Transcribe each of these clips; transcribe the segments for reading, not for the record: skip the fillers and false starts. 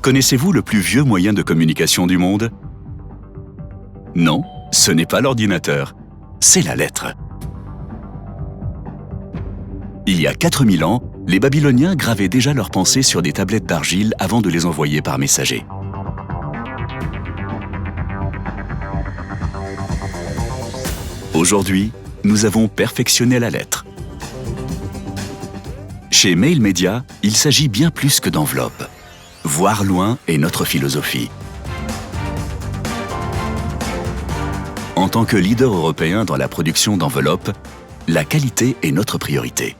Connaissez-vous le plus vieux moyen de communication du monde? Non, ce n'est pas l'ordinateur, c'est la lettre. Il y a 4000 ans, les Babyloniens gravaient déjà leurs pensées sur des tablettes d'argile avant de les envoyer par messager. Aujourd'hui, nous avons perfectionné la lettre. Chez Mail Media, il s'agit bien plus que d'enveloppes. Voir loin est notre philosophie. En tant que leader européen dans la production d'enveloppes, la qualité est notre priorité.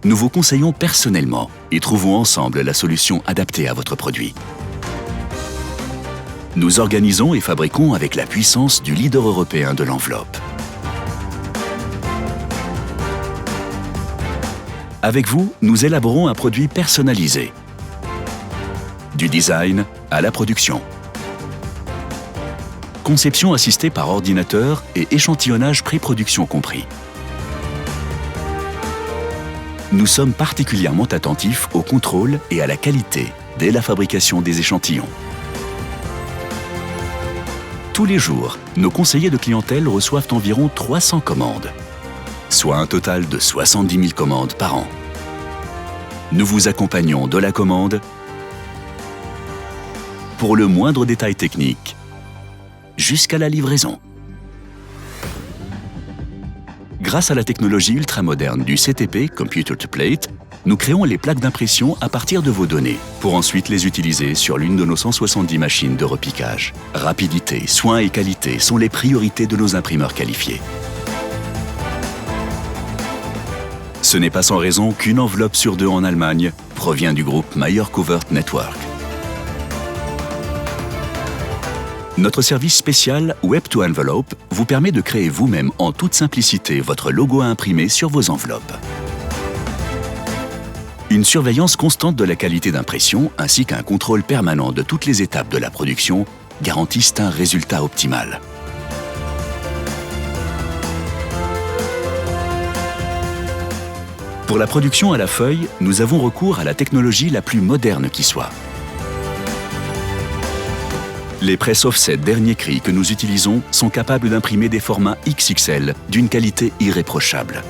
Nous vous conseillons personnellement et trouvons ensemble la solution adaptée à votre produit. Nous organisons et fabriquons avec la puissance du leader européen de l'enveloppe. Avec vous, nous élaborons un produit personnalisé. Du design à la production. Conception assistée par ordinateur et échantillonnage pré-production compris. Nous sommes particulièrement attentifs au contrôle et à la qualité dès la fabrication des échantillons. Tous les jours, nos conseillers de clientèle reçoivent environ 300 commandes, soit un total de 70 000 commandes par an. Nous vous accompagnons de la commande pour le moindre détail technique jusqu'à la livraison. Grâce à la technologie ultramoderne du CTP, Computer to Plate, nous créons les plaques d'impression à partir de vos données, pour ensuite les utiliser sur l'une de nos 170 machines de repiquage. Rapidité, soin et qualité sont les priorités de nos imprimeurs qualifiés. Ce n'est pas sans raison qu'une enveloppe sur 2 en Allemagne provient du groupe Meyer Covert Network. Notre service spécial Web to Envelope vous permet de créer vous-même en toute simplicité votre logo à imprimer sur vos enveloppes. Une surveillance constante de la qualité d'impression ainsi qu'un contrôle permanent de toutes les étapes de la production garantissent un résultat optimal. Pour la production à la feuille, nous avons recours à la technologie la plus moderne qui soit. Les presses offset dernier cri que nous utilisons sont capables d'imprimer des formats XXL d'une qualité irréprochable.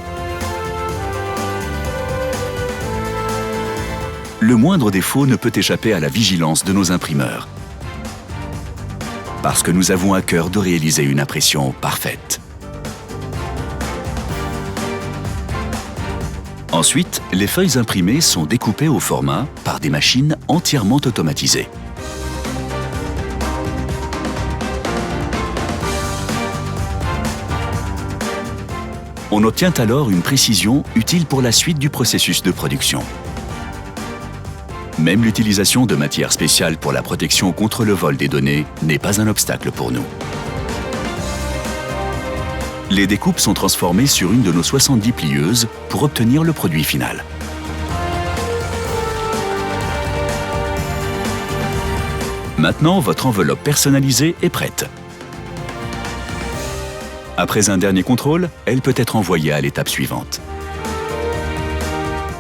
Le moindre défaut ne peut échapper à la vigilance de nos imprimeurs. Parce que nous avons à cœur de réaliser une impression parfaite. Ensuite, les feuilles imprimées sont découpées au format par des machines entièrement automatisées. On obtient alors une précision utile pour la suite du processus de production. Même l'utilisation de matières spéciales pour la protection contre le vol des données n'est pas un obstacle pour nous. Les découpes sont transformées sur une de nos 70 plieuses pour obtenir le produit final. Maintenant, votre enveloppe personnalisée est prête. Après un dernier contrôle, elle peut être envoyée à l'étape suivante.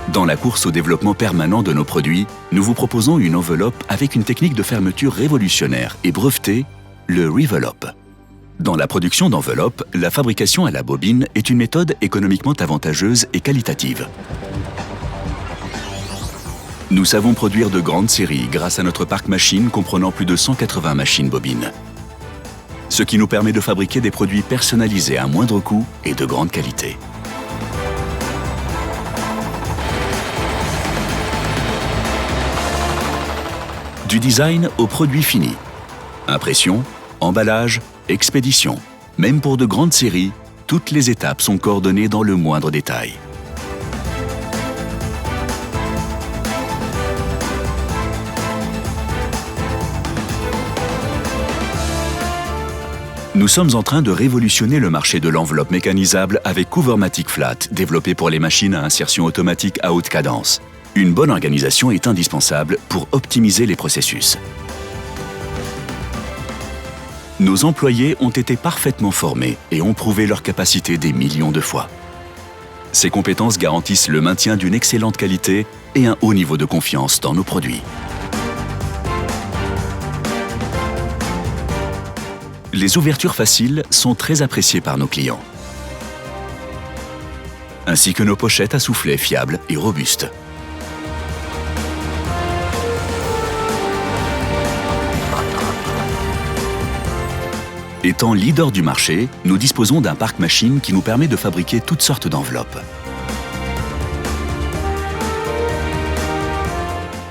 Dans la course au développement permanent de nos produits, nous vous proposons une enveloppe avec une technique de fermeture révolutionnaire et brevetée, le Revelop. Dans la production d'enveloppes, la fabrication à la bobine est une méthode économiquement avantageuse et qualitative. Nous savons produire de grandes séries grâce à notre parc machine comprenant plus de 180 machines bobines. Ce qui nous permet de fabriquer des produits personnalisés à moindre coût et de grande qualité. Du design au produit fini. Impression, emballage, expédition. Même pour de grandes séries, toutes les étapes sont coordonnées dans le moindre détail. Nous sommes en train de révolutionner le marché de l'enveloppe mécanisable avec Covermatic Flat, développé pour les machines à insertion automatique à haute cadence. Une bonne organisation est indispensable pour optimiser les processus. Nos employés ont été parfaitement formés et ont prouvé leur capacité des millions de fois. Ces compétences garantissent le maintien d'une excellente qualité et un haut niveau de confiance dans nos produits. Les ouvertures faciles sont très appréciées par nos clients, ainsi que nos pochettes à soufflet fiables et robustes. Étant leader du marché, nous disposons d'un parc machine qui nous permet de fabriquer toutes sortes d'enveloppes.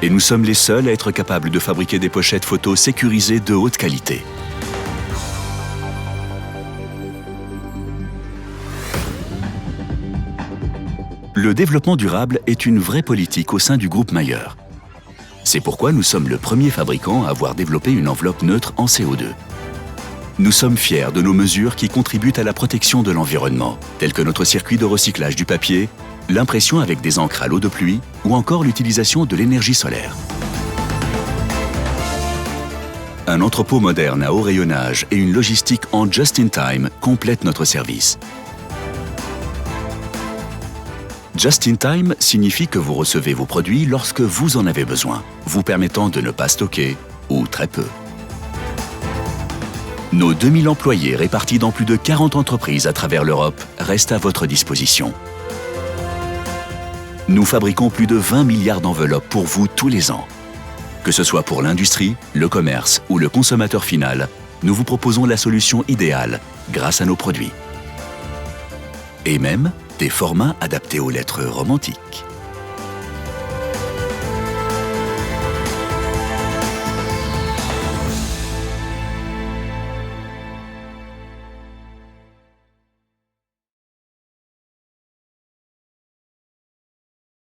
Et nous sommes les seuls à être capables de fabriquer des pochettes photos sécurisées de haute qualité. Le développement durable est une vraie politique au sein du groupe Mayer. C'est pourquoi nous sommes le premier fabricant à avoir développé une enveloppe neutre en CO2. Nous sommes fiers de nos mesures qui contribuent à la protection de l'environnement, telles que notre circuit de recyclage du papier, l'impression avec des encres à l'eau de pluie ou encore l'utilisation de l'énergie solaire. Un entrepôt moderne à haut rayonnage et une logistique en just-in-time complètent notre service. Just-in-time signifie que vous recevez vos produits lorsque vous en avez besoin, vous permettant de ne pas stocker ou très peu. Nos 2000 employés répartis dans plus de 40 entreprises à travers l'Europe restent à votre disposition. Nous fabriquons plus de 20 milliards d'enveloppes pour vous tous les ans. Que ce soit pour l'industrie, le commerce ou le consommateur final, nous vous proposons la solution idéale grâce à nos produits. Et même des formats adaptés aux lettres romantiques.